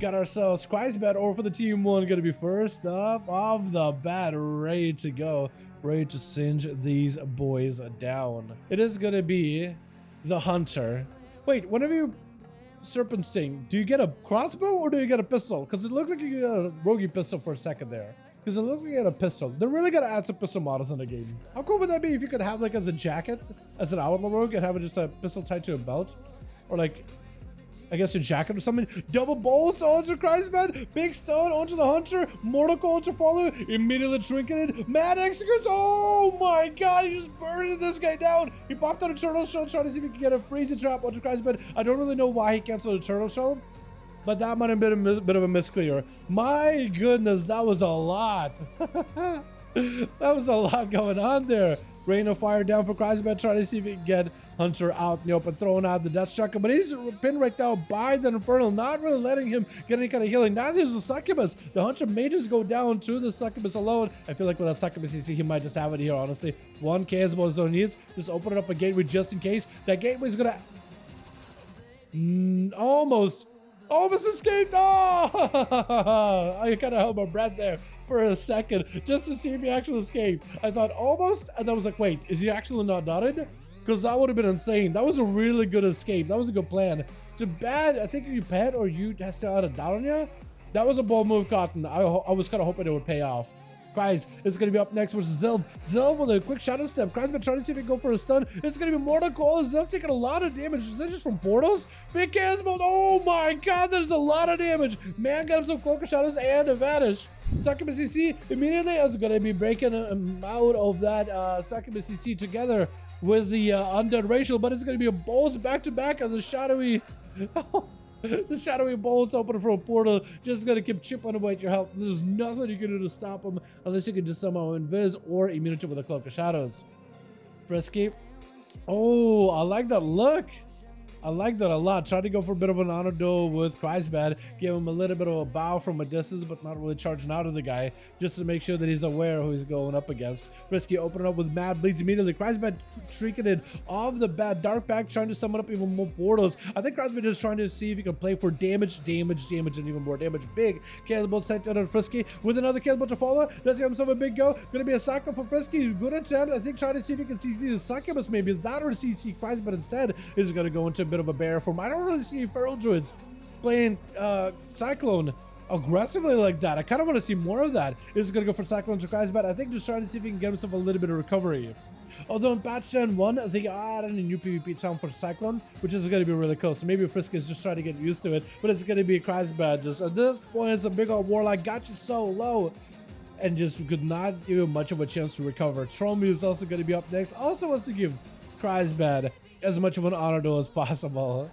got ourselves Christbat over for the team one. Gonna be first up off the bat, ready to go, ready to singe these boys down. It is gonna be the hunter. Wait, whenever you serpent sting, do you get a crossbow or do you get a pistol? Because it looks like you get a roguey pistol for a second there. Because it looks like you get a pistol. They're really gonna add some pistol models in the game. How cool would that be if you could have like as a jacket, as an outlaw rogue, and have it just a pistol tied to a belt? Or like, I guess a jacket or something. Double bolts onto Christbat, big stone onto the hunter, mortal coil to follow, immediately trinketed, mad executes. Oh my god, he just burned this guy down. He popped out a turtle shell trying to see if he could get a freeze trap onto Christbat. I don't really know why he canceled a turtle shell, but that might have been a bit of a misclear. My goodness, that was a lot. That was a lot going on there. Rain of fire down for Christbat, trying to see if he can get Hunter out in the open, throwing out the Death Shotgun, but he's pinned right now by the Infernal, not really letting him get any kind of healing. Now there's the Succubus. The Hunter may just go down to the Succubus alone. I feel like with that Succubus, you see, he might just have it here, honestly. 1k is about his own needs. Just open it up a gateway just in case. That gateway's gonna... almost escaped. Oh, I kind of held my breath there for a second just to see if he actually escaped. I thought almost, and I was like, wait, is he actually not dotted? Because that would have been insane. That was a really good escape. That was a good plan. Too bad, I think you pet or you still had a Dalaran ya? That was a bold move, Cotton. I was kind of hoping it would pay off. Guys, it's going to be up next versus Zilv. Zilv with a quick shadow step. Guys, been trying to see if he can go for a stun. It's going to be mortal coil. Zilv taking a lot of damage. Is that just from portals? Big cannonball. Oh my god, there's a lot of damage. Man got himself Cloak of Shadows and a Vanish. Succubus CC immediately is going to be breaking him out of that Succubus CC together with the Undead Racial, but it's going to be a bolt back-to-back as a shadowy... The shadowy bolts open for a portal, just gonna keep chipping away at your health. There's nothing you can do to stop them unless you can just somehow invis or immunity with a Cloak of Shadows. Frisky. Oh, I like that look. I like that a lot. Tried to go for a bit of an honor duel with Christbat. Give him a little bit of a bow from a distance, but not really charging out of the guy, just to make sure that he's aware who he's going up against. Frisky opening up with mad bleeds immediately. Christbat shrieking it off the bat. Dark back trying to summon up even more portals. I think Christbat is trying to see if he can play for damage, and even more damage. Big Cannonball sent out on Frisky with another Cannonball to follow. Does he have himself a big go? Gonna be a cycle for Frisky. Good attempt. I think trying to see if he can CC the Succubus, maybe that or CC Christbat instead. He's gonna go into bit of a bear form. I don't really see Feral Druids playing Cyclone aggressively like that. I kind of want to see more of that. He's going to go for Cyclone to Christbat. I think just trying to see if he can get himself a little bit of recovery. Although in patch 10.1, I think added a new PvP town for Cyclone, which is going to be really cool. So maybe Frisk is just trying to get used to it, but it's going to be a Christbat. Just at this point, it's a big old Warlock. Got you so low and just could not give him much of a chance to recover. Tromi is also going to be up next. Also wants to give Christbat as much of an honor duel as possible.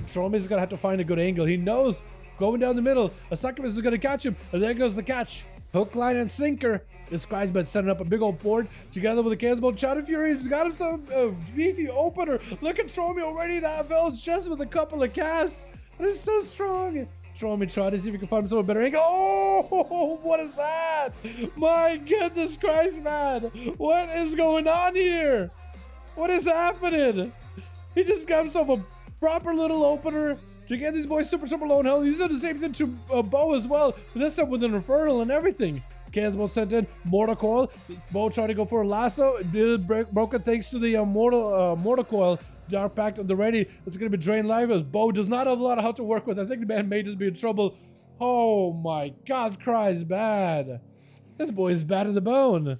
Tromi is gonna have to find a good angle. He knows going down the middle, a Succubus is gonna catch him, and there goes the catch. Hook, line, and sinker. This Christbat setting up a big old board together with a Cannonball. Shadow Fury has got himself a beefy opener. Look at Tromi already to have Village just with a couple of casts. That is so strong. Tromi trying to see if he can find himself a better angle. Oh, what is that? My goodness Christ, man. What is going on here? What is happening? He just got himself a proper little opener to get these boys super low in health. He's done the same thing to Bo as well, but this time with an Infernal and everything. Cannonball sent in, Mortal Coil. Bo trying to go for a lasso. It did broken thanks to the Mortal Coil. Dark Pact on the ready. It's going to be drained live as Bo does not have a lot of health to work with. I think the man may just be in trouble. Oh my god, cries bad. This boy is bad to the bone.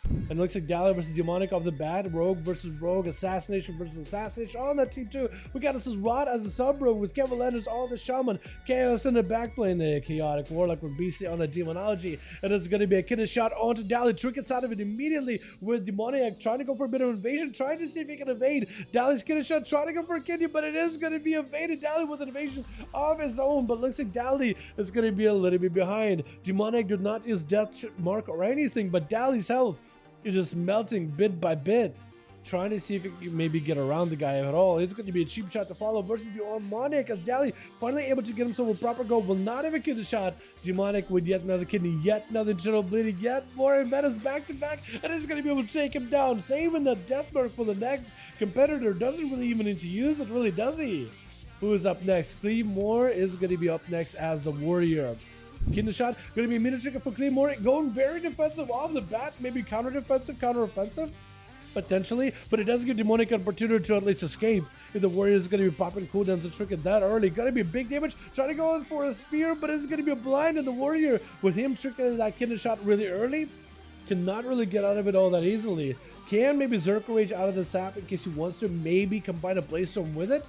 And it looks like Dalaran versus Demonic off the bat, Rogue versus Rogue, Assassination versus Assassination. All on that team too. We got us as Rod as a sub-rogue with Kevin Landers, all the Shaman, Chaos in the backplane, the Chaotic Warlock with BC on the Demonology. And it's going to be a kidney shot onto Dalaran. Trinkets out of it immediately with Demoniac trying to go for a bit of invasion, trying to see if he can evade. Dalaran's kidney shot, trying to go for a kidney, but it is going to be evaded. Dalaran with an invasion of his own, but looks like Dalaran is going to be a little bit behind. Demoniac did not use Death Mark or anything, but Dalaran's health is just melting bit by bit, trying to see if he can maybe get around the guy at all. It's going to be a cheap shot to follow versus the Demonic as Dalaran finally able to get himself a proper goal. Will not have a kidney shot. Demonic with yet another kidney, yet another internal bleeding, yet more metas back to back, and it's going to be able to take him down. Saving the death mark for the next competitor. Doesn't really even need to use it, really, does he? Who is up next? Claymore is going to be up next as the warrior. Kidney shot, going to be a minute trigger for Claymore, going very defensive off the bat, maybe counter defensive, counter offensive, potentially, but it does give Demonic an opportunity to at least escape. If the warrior is going to be popping cooldowns and trinket that early, going to be big damage, trying to go in for a spear, but it's going to be a blind, and the warrior, with him tricking that kidney shot really early, cannot really get out of it all that easily. Can maybe Zerker Rage out of the sap in case he wants to maybe combine a Blaze Storm with it,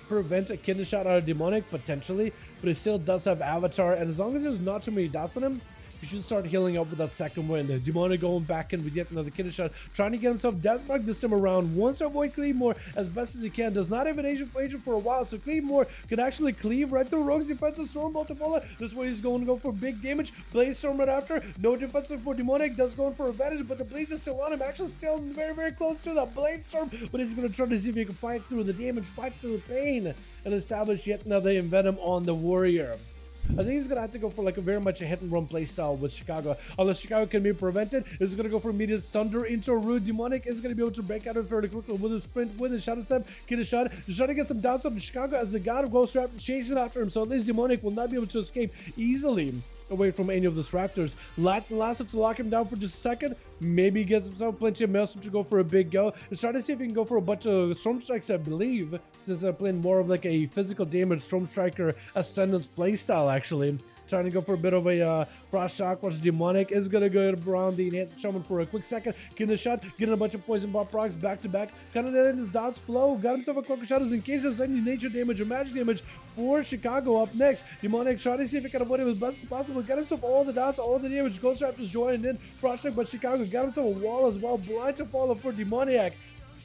prevent a kidney shot out of Demonic potentially, but he still does have Avatar, and as long as there's not too many dots on him, he should start healing up with that second wind. Demonic going back in with yet another kidney shot, trying to get himself Deathmark this time around, wants to avoid Claymore as best as he can, does not have an agent for a while, so Claymore can actually cleave right through Rogue's defensive Stormbolt to follow. This way he's going to go for big damage, Blaze Storm right after, no defensive for Demonic, does go in for advantage, but the Blaze is still on him, actually still very close to that Blaze Storm, but he's going to try to see if he can fight through the damage, fight through the pain, and establish yet another Envenom on the warrior. I think he's going to have to go for like a very much a hit and run playstyle with Chicago. Unless Chicago can be prevented, he's going to go for immediate Sunder into a Root. Demonic is going to be able to break out of it fairly quickly with a sprint, with a shadow step, get a shot. He's trying to get some downs on Chicago as the God of Ghost Trap chasing after him. So at least Demonic will not be able to escape easily away from any of those raptors. Lasso to lock him down for just a second. Maybe he gets himself plenty of maelstrom to go for a big go. He's trying to see if he can go for a bunch of Storm Strikes, I believe, since they're playing more of like a physical damage Storm Striker Ascendance playstyle actually. Trying to go for a bit of a Frost Shock, which Demonic is going to go around the Enhanced Shaman for a quick second. Getting the shot, getting a bunch of Poison Bomb procs back to back. Kind of letting his dots flow. Got himself a Cloak of Shadows in case there's any nature damage or magic damage for Chicago up next. Demonic trying to see if he can avoid it as best as possible. Got himself all the dots, all the damage. Ghost Raptors joining in. Frost Shock, but Chicago got himself a wall as well. Blind to follow for Demoniac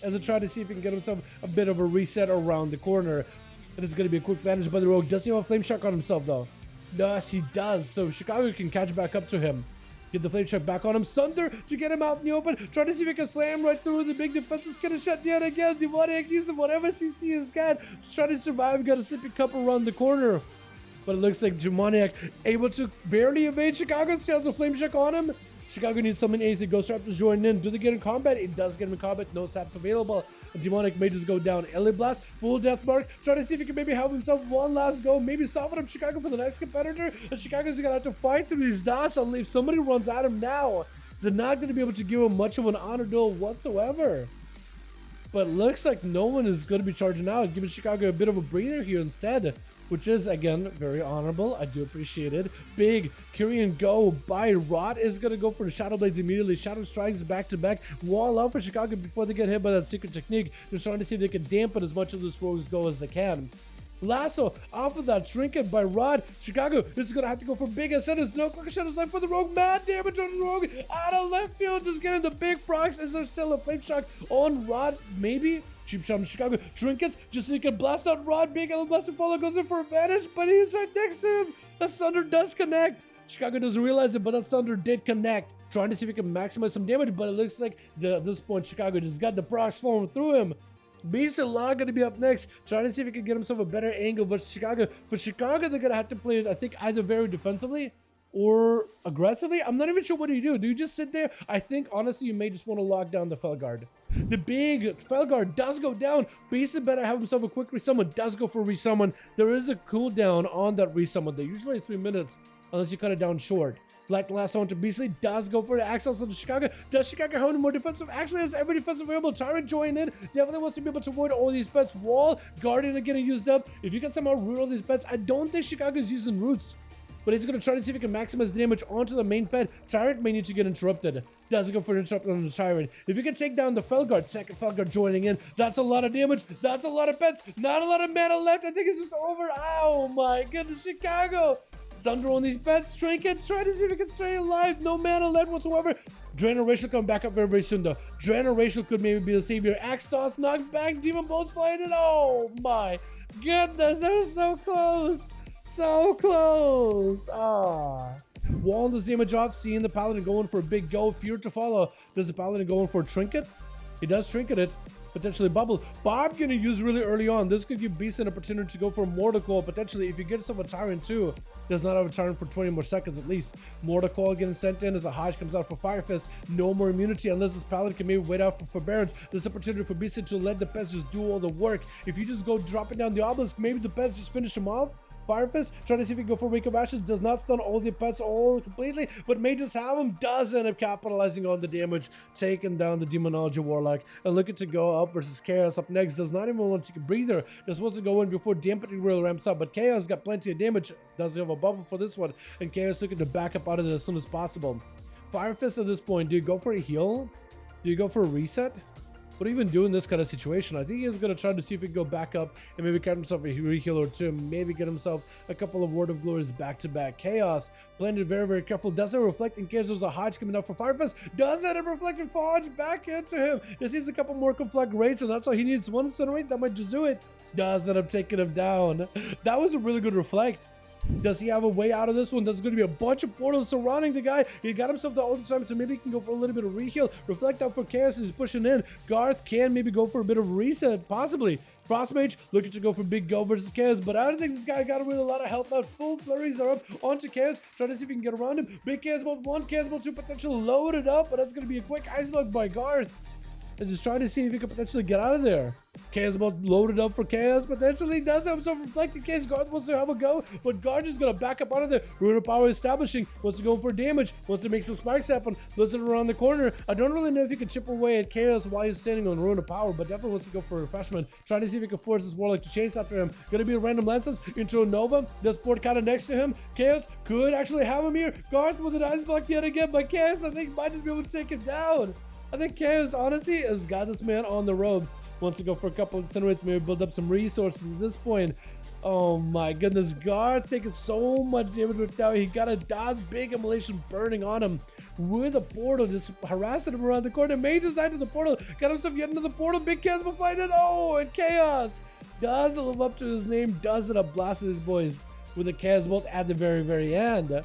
as he tried to see if he can get himself a bit of a reset around the corner. And it's going to be a quick advantage by the Rogue. Does he have a Flame Shock on himself though? Yes, he does. So Chicago can catch back up to him. Get the Flame Shock back on him. Sunder to get him out in the open. Trying to see if he can slam right through the big defenses. Gonna shut yet again. Demoniac using whatever CC is got. Trying to survive. Got a sippy cup around the corner. But it looks like Demoniac able to barely evade Chicago. Still has a Flame Shock on him. Chicago needs summon anything. Ghost Raptors join in. Do they get in combat? It does get him in combat. No saps available. And Demonic may just go down. Ellie Blast, full Death Mark. Trying to see if he can maybe help himself one last go. Maybe soften up Chicago for the next competitor. And Chicago's going to have to fight through these dots. Only if somebody runs at him now, they're not going to be able to give him much of an honor duel whatsoever. But looks like no one is going to be charging out, giving Chicago a bit of a breather here instead, which is, again, very honorable. I do appreciate it. Big Kyrian go by Rot is going to go for the Shadow Blades immediately. Shadow Strikes back-to-back. Wall out for Chicago before they get hit by that secret technique. They're trying to see if they can dampen as much of this Rogue's go as they can. Lasso off of that trinket by Rod. Chicago is going to have to go for big Ascendance. No Cloak of Shadows left for the Rogue. Mad damage on the Rogue. Out of left field, just getting the big procs. Is there still a Flame Shock on Rod? Maybe. Cheap shot on Chicago. Trinkets, just so he can blast out Rod. Big L Blast follow goes in for advantage, but he's right next to him. That Thunder does connect. Chicago doesn't realize it, but that Thunder did connect. Trying to see if he can maximize some damage, but it looks like at this point, Chicago just got the procs flowing through him. Beast Law going to be up next, trying to see if he can get himself a better angle. But Chicago, for Chicago, they're going to have to play it, I think, either very defensively or aggressively. I'm not even sure what do you do. Do you just sit there? I think, honestly, you may just want to lock down the Felguard. The big Felguard does go down. Beast better have himself a quick resummon. Does go for resummon. There is a cooldown on that resummon. They're usually 3 minutes, unless you cut it down short. Like the last one to Beastly, does go for the access on Chicago. Does Chicago have any more defensive? Actually has every defensive available. Tyrant join in. Definitely wants to be able to avoid all these pets. Wall, Guardian are getting used up. If you can somehow root all these pets, I don't think Chicago is using roots. But he's going to try to see if he can maximize damage onto the main pet. Tyrant may need to get interrupted. Doesn't go for an interrupt on the Tyrant. If you can take down the Felguard, second Felguard joining in, that's a lot of damage. That's a lot of pets. Not a lot of mana left. I think it's just over. Oh my goodness, Chicago. Thunder on these pets. Trinket, try to see if he can stay alive. No mana left whatsoever. Draenor Racial come back up very soon though. Draenor Racial could maybe be the savior. Axe toss, knocked back. Demon bolts flying in. Oh my goodness, that was so close. So close. Ah. Wall does damage off, seeing the Paladin going for a big go. Fear to follow. Does the Paladin go in for a trinket? He does trinket it. potentially bubble. Bob gonna use really early on. This could give Beast an opportunity to go for Mortal Coil, potentially if you get yourself a Tyrant too. Does not have a Tyrant for 20 more seconds at least. Mortal Coil getting sent in as a Hodge comes out for Fire Fist. No more immunity unless this Paladin can maybe wait out for Forbearance. This opportunity for Beast to let the Pets just do all the work. If you just go dropping down the Obelisk, maybe the Pets just finish him off. Fire Fist, trying to see if he can go for Wake of Ashes, does not stun all the Pets all completely, but may just have him, does end up capitalizing on the damage, taking down the Demonology Warlock, and looking to go up versus Chaos up next. Does not even want to take a breather, just wants to go in before Dampening Rail ramps up, but Chaos got plenty of damage, does have a bubble for this one, and Chaos looking to back up out of this as soon as possible. Fire Fist at this point, do you go for a heal? Do you go for a reset? What do you even do in this kind of situation? I think he's going to try to see if he can go back up and maybe get himself a re-heal or two, maybe get himself a couple of Word of Glories back-to-back. Chaos, blended very, very careful. Does it reflect in case there's a Hodge coming up for Fire Fist? Does it reflect and Hodge back into him? Just needs a couple more conflagrates, and that's all he needs. One incinerate, that might just do it. Does end up taking him down. That was a really good reflect. Does he have a way out of this one? There's going to be a bunch of portals surrounding the guy. He got himself the ultra time, so maybe he can go for a little bit of reheal. Reflect out for Chaos as he's pushing in. Garth can maybe go for a bit of reset, possibly. Frostmage looking to go for big go versus Chaos, but I don't think this guy got really a lot of health now. Full flurries are up onto Chaos, trying to see if he can get around him. Big Chaos Bolt 1, Chaos Bolt 2 potential loaded up, but that's going to be a quick ice block by Garth. And just trying to see if he can potentially get out of there. Chaos Bolt loaded up for Chaos, potentially does have himself reflected. Chaos Guard wants to have a go, but Guard is going to back up out of there. Rune of Power establishing, wants to go for damage, wants to make some spikes happen, blitz it around the corner. I don't really know if he can chip away at Chaos while he's standing on Rune of Power, but definitely wants to go for refreshment. Trying to see if he can force this Warlock to chase after him. Going to be a random Lances into a Nova. Does port kind of next to him. Chaos could actually have him here. Garth with an ice block yet again, but Chaos I think might just be able to take him down. I think Chaos, honestly, has got this man on the ropes. Wants to go for a couple of incinerates, maybe build up some resources at this point. Oh my goodness, Garth taking so much damage right now. He got a dodge, big immolation burning on him with a portal, just harassing him around the corner. Mage side to the portal, got himself yet into the portal. Big Chaos will fly in. Oh, and Chaos does live up to his name, does it up, blasting his boys with a Chaos Bolt at the very, very end.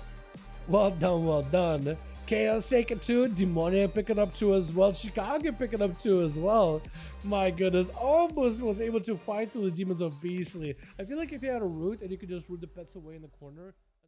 Well done, well done. Chaos taking 2, Demonia picking up 2 as well, Chicago picking up 2 as well. My goodness, almost was able to fight through the demons of Beastly. I feel like if you had a root and you could just root the Pets away in the corner,